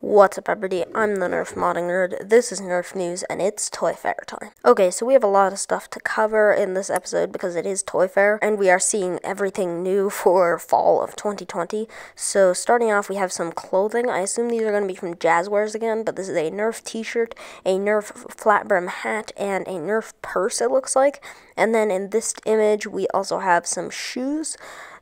What's up, everybody? I'm the Nerf Modding Nerd. This is Nerf News, and it's Toy Fair time. Okay, so we have a lot of stuff to cover in this episode because it is Toy Fair, and we are seeing everything new for fall of 2020. So starting off, we have some clothing. I assume these are going to be from Jazzwares again, but this is a Nerf t-shirt, a Nerf flat brim hat, and a Nerf purse, it looks like. And then in this image, we also have some shoes.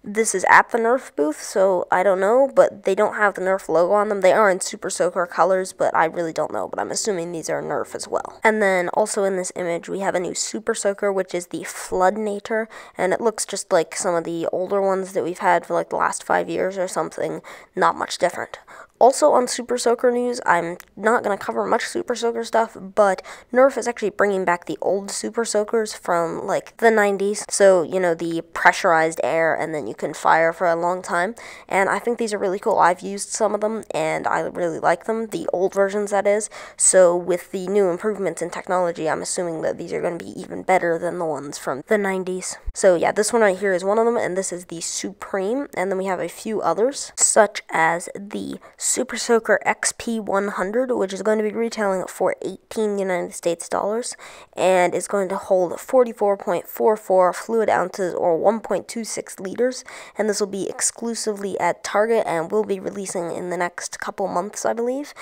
This is at the Nerf booth, so I don't know, but they don't have the Nerf logo on them. They are in Super Soaker colors, but I really don't know, but I'm assuming these are Nerf as well. And then also in this image, we have a new Super Soaker, which is the Floodnator, and it looks just like some of the older ones that we've had for like the last 5 years or something, not much different. Also on Super Soaker news, I'm not going to cover much Super Soaker stuff, but Nerf is actually bringing back the old Super Soakers from, like, the 90s. So, you know, the pressurized air, and then you can fire for a long time. And I think these are really cool. I've used some of them, and I really like them, the old versions, that is. So with the new improvements in technology, I'm assuming that these are going to be even better than the ones from the 90s. So yeah, this one right here is one of them, and this is the Supreme. And then we have a few others, such as the Super Soaker XP100, which is going to be retailing for 18 United States dollars, and is going to hold 44.44 fluid ounces or 1.26 liters, and this will be exclusively at Target and will be releasing in the next couple months, I believe.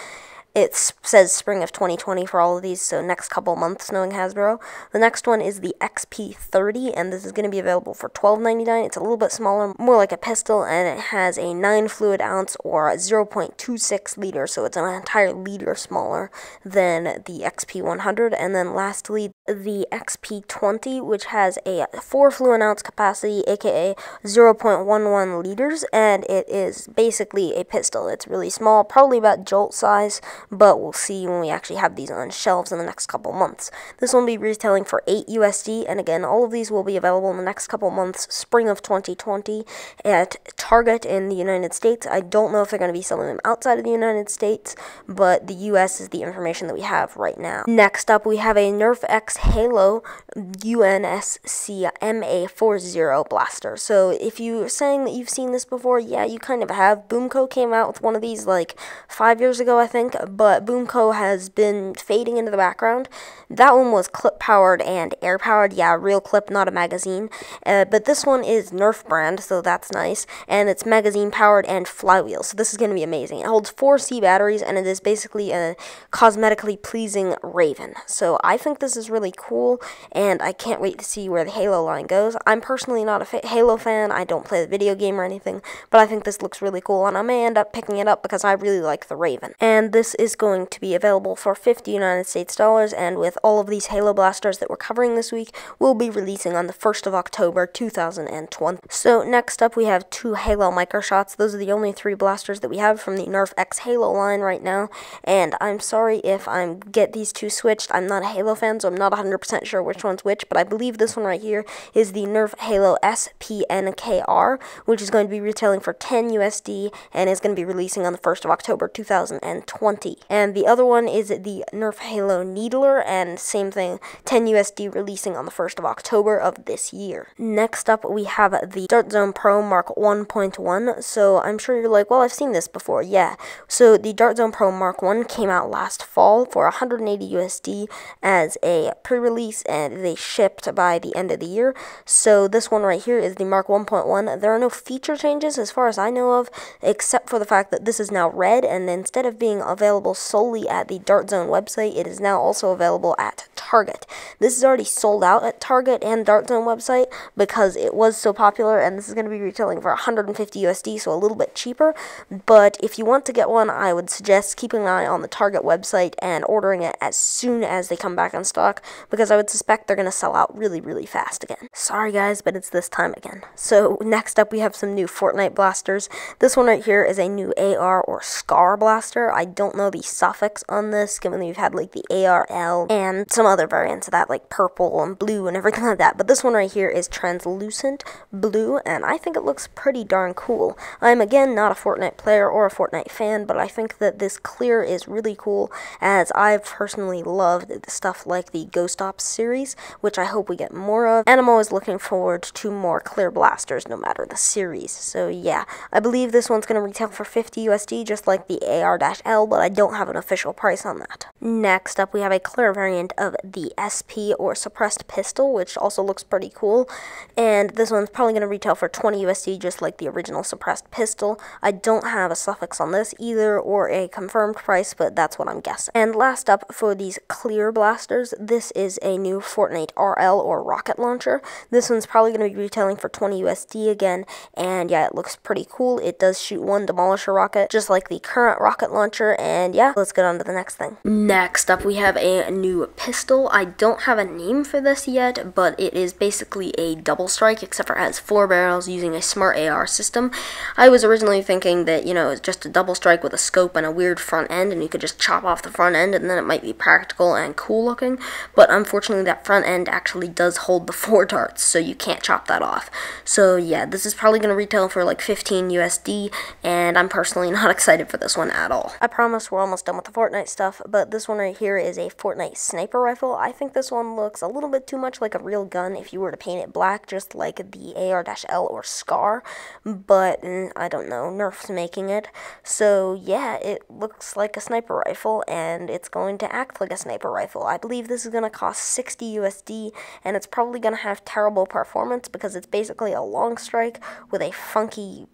It says spring of 2020 for all of these, so next couple months, knowing Hasbro. The next one is the XP30, and this is going to be available for $12.99. It's a little bit smaller, more like a pistol, and it has a 9 fluid ounce or 0.26 liter, so it's an entire liter smaller than the XP100. And then lastly, the XP20, which has a 4 fluid ounce capacity, aka 0.11 liters, and it is basically a pistol. It's really small, probably about Jolt size, but we'll see when we actually have these on shelves in the next couple months. This will be retailing for $8 USD, and again, all of these will be available in the next couple months, spring of 2020, at Target in the United States. I don't know if they're going to be selling them outside of the United States, but the US is the information that we have right now. Next up, we have a Nerf X Halo UNSC MA40 blaster. So if you're saying that you've seen this before, yeah, you kind of have. Boomco came out with one of these like 5 years ago, I think, but Boomco has been fading into the background. That one was clip-powered and air-powered. Yeah, real clip, not a magazine. But this one is Nerf brand, so that's nice. And it's magazine-powered and flywheel, so this is going to be amazing. It holds 4 C batteries, and it is basically a cosmetically pleasing Raven. So I think this is really cool, and I can't wait to see where the Halo line goes. I'm personally not a Halo fan. I don't play the video game or anything, but I think this looks really cool, and I may end up picking it up because I really like the Raven. And this is going to be available for 50 United States dollars, and with all of these Halo blasters that we're covering this week, will be releasing on the 1st of October 2020. So next up, we have 2 Halo Microshots. Those are the only 3 blasters that we have from the Nerf X Halo line right now, and I'm sorry if I get these 2 switched. I'm not a Halo fan, so I'm not 100% sure which one's which, but I believe this one right here is the Nerf Halo SPNKR, which is going to be retailing for 10 USD and is going to be releasing on the 1st of October 2020. And the other one is the Nerf Halo Needler, and same thing, 10 USD, releasing on the 1st of October of this year. Next up, we have the Dart Zone Pro Mark 1.1. So I'm sure you're like, well, I've seen this before. Yeah. So the Dart Zone Pro Mark 1 came out last fall for 180 USD as a pre-release, and they shipped by the end of the year. So this one right here is the Mark 1.1. There are no feature changes as far as I know of, except for the fact that this is now red, and instead of being available solely at the Dart Zone website, it is now also available at Target. This is already sold out at Target and Dart Zone website because it was so popular, and this is going to be retailing for 150 USD, so a little bit cheaper. But if you want to get one, I would suggest keeping an eye on the Target website and ordering it as soon as they come back on stock, because I would suspect they're going to sell out really, really fast again. Sorry guys, but it's this time again. So next up, we have some new Fortnite blasters. This one right here is a new AR or SCAR blaster. I don't know the suffix on this, given that you've had like the ARL and some other variants of that, like purple and blue and everything like that, but this one right here is translucent blue, and I think it looks pretty darn cool. I'm, again, not a Fortnite player or a Fortnite fan, but I think that this clear is really cool, as I've personally loved stuff like the Ghost Ops series, which I hope we get more of, and I'm always looking forward to more clear blasters, no matter the series. So yeah, I believe this one's going to retail for 50 USD, just like the AR-L, but I don't have an official price on that. Next up, we have a clear variant of the SP, or suppressed pistol, which also looks pretty cool, and this one's probably going to retail for 20 USD, just like the original suppressed pistol. I don't have a suffix on this either, or a confirmed price, but that's what I'm guessing. And last up, for these clear blasters, this is a new Fortnite RL, or rocket launcher. This one's probably going to be retailing for 20 USD again, and yeah, it looks pretty cool. It does shoot one Demolisher rocket, just like the current rocket launcher, and yeah, let's get on to the next thing. Next up, we have a new pistol. I don't have a name for this yet, but it is basically a double strike, except for it has 4 barrels using a smart AR system. I was originally thinking that, you know, it's just a double strike with a scope and a weird front end, and you could just chop off the front end, and then it might be practical and cool looking, but unfortunately that front end actually does hold the 4 darts, so you can't chop that off. So yeah, this is probably going to retail for like 15 USD, and I'm personally not excited for this one at all. I promise we're almost done with the Fortnite stuff, but this one right here is a Fortnite sniper rifle. I think this one looks a little bit too much like a real gun if you were to paint it black, just like the AR-L or SCAR, but I don't know, Nerf's making it. So yeah, it looks like a sniper rifle, and it's going to act like a sniper rifle. I believe this is going to cost 60 USD, and it's probably going to have terrible performance because it's basically a long strike with a funky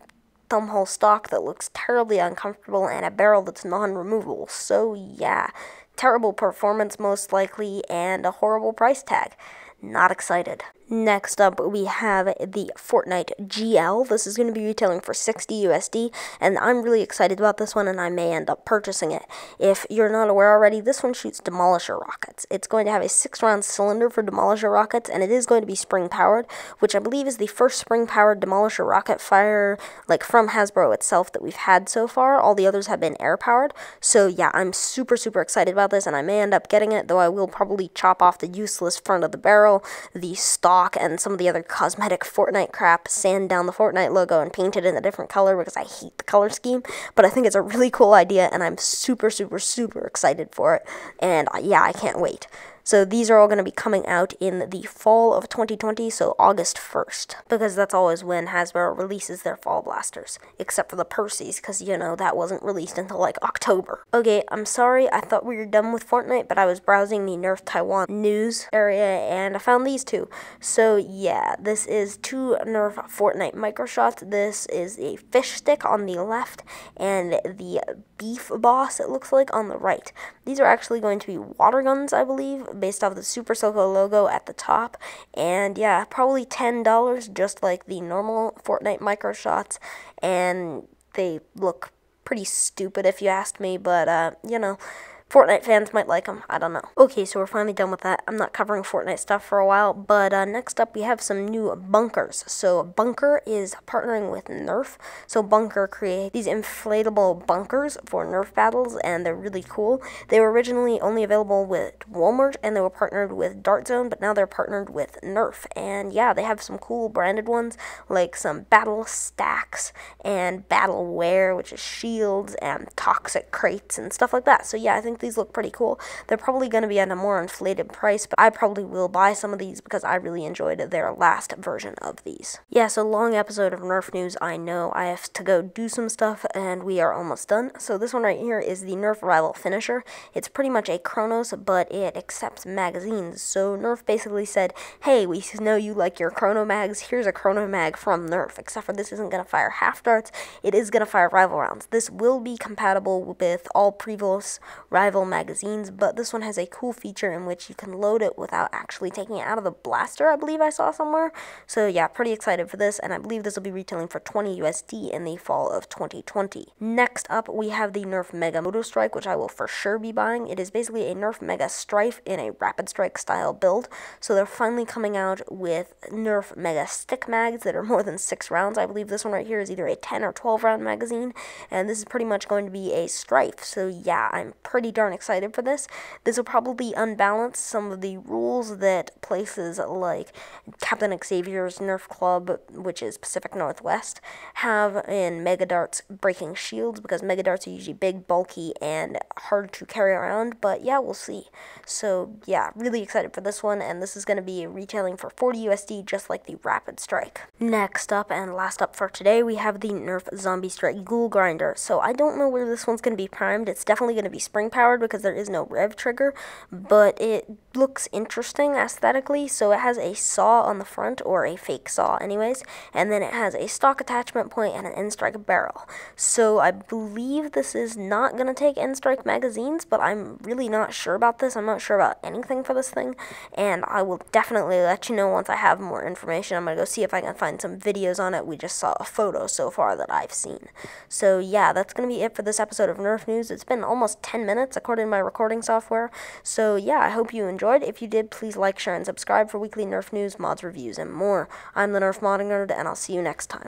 thumbhole stock that looks terribly uncomfortable and a barrel that's non-removable. So yeah, terrible performance most likely, and a horrible price tag. Not excited. Next up, we have the Fortnite GL. This is going to be retailing for 60 USD, and I'm really excited about this one, and I may end up purchasing it. If you're not aware already, this one shoots Demolisher rockets. It's going to have a 6-round cylinder for Demolisher rockets, and it is going to be spring-powered, which I believe is the first spring-powered Demolisher rocket fire, like, from Hasbro itself that we've had so far. All the others have been air-powered. So yeah, I'm super, super excited about this, and I may end up getting it, though I will probably chop off the useless front of the barrel, the stock, and some of the other cosmetic Fortnite crap, sand down the Fortnite logo and paint it in a different color because I hate the color scheme, but I think it's a really cool idea, and I'm super, super, super excited for it, and yeah, I can't wait. So these are all going to be coming out in the fall of 2020, so August 1st, because that's always when Hasbro releases their fall blasters, except for the Perseus, because, you know, that wasn't released until, like, October. Okay, I'm sorry, I thought we were done with Fortnite, but I was browsing the Nerf Taiwan news area, and I found these two. So, yeah, this is 2 Nerf Fortnite microshots. This is a fish stick on the left, and the beef boss, it looks like, on the right. These are actually going to be water guns, I believe, based off the Super Soko logo at the top, and yeah, probably $10, just like the normal Fortnite micro shots, and they look pretty stupid if you asked me, but you know, Fortnite fans might like them. I don't know. Okay, so we're finally done with that. I'm not covering Fortnite stuff for a while, but next up we have some new bunkers. So Bunker is partnering with Nerf. So Bunker create these inflatable bunkers for Nerf battles, and they're really cool. They were originally only available with Walmart, and they were partnered with Dart Zone, but now they're partnered with Nerf. And yeah, they have some cool branded ones, like some battle stacks and battle wear, which is shields and toxic crates and stuff like that. So yeah, I think these look pretty cool. They're probably going to be at a more inflated price, but I probably will buy some of these because I really enjoyed their last version of these. Yeah, so long episode of Nerf news. I know I have to go do some stuff, and we are almost done. So this one right here is the Nerf Rival Finisher. It's pretty much a Chronos, but it accepts magazines. So Nerf basically said, hey, we know you like your Chrono mags. Here's a Chrono mag from Nerf, except for this isn't going to fire half darts. It is going to fire rival rounds. This will be compatible with all previous rival magazines, but this one has a cool feature in which you can load it without actually taking it out of the blaster, I believe I saw somewhere. So yeah, pretty excited for this, and I believe this will be retailing for 20 USD in the fall of 2020. Next up, we have the Nerf Mega Moto Strike, which I will for sure be buying. It is basically a Nerf Mega Strife in a Rapid Strike style build, so they're finally coming out with Nerf Mega Stick mags that are more than 6 rounds. I believe this one right here is either a 10 or 12 round magazine, and this is pretty much going to be a Strife. So yeah, I'm pretty darn excited for this. This will probably unbalance some of the rules that places like Captain Xavier's Nerf Club, which is Pacific Northwest, have in Mega Darts breaking shields, because Mega Darts are usually big, bulky, and hard to carry around, but yeah, we'll see. So yeah, really excited for this one, and this is going to be retailing for 40 USD, just like the Rapid Strike. Next up and last up for today, we have the Nerf Zombie Strike Ghoul Grinder. So I don't know where this one's going to be primed. It's definitely going to be spring powered because there is no rev trigger, but it looks interesting aesthetically. So it has a saw on the front, or a fake saw anyways, and then it has a stock attachment point and an N-Strike barrel. So I believe this is not going to take N-Strike magazines, but I'm really not sure about this. I'm not sure about anything for this thing, and I will definitely let you know once I have more information. I'm going to go see if I can find some videos on it. We just saw a photo so far that I've seen. So yeah, that's going to be it for this episode of Nerf News. It's been almost 10 minutes according to my recording software. So yeah, I hope you enjoyed. If you did, please like, share, and subscribe for weekly Nerf news, mods, reviews, and more. I'm the Nerf Modding Nerd, and I'll see you next time.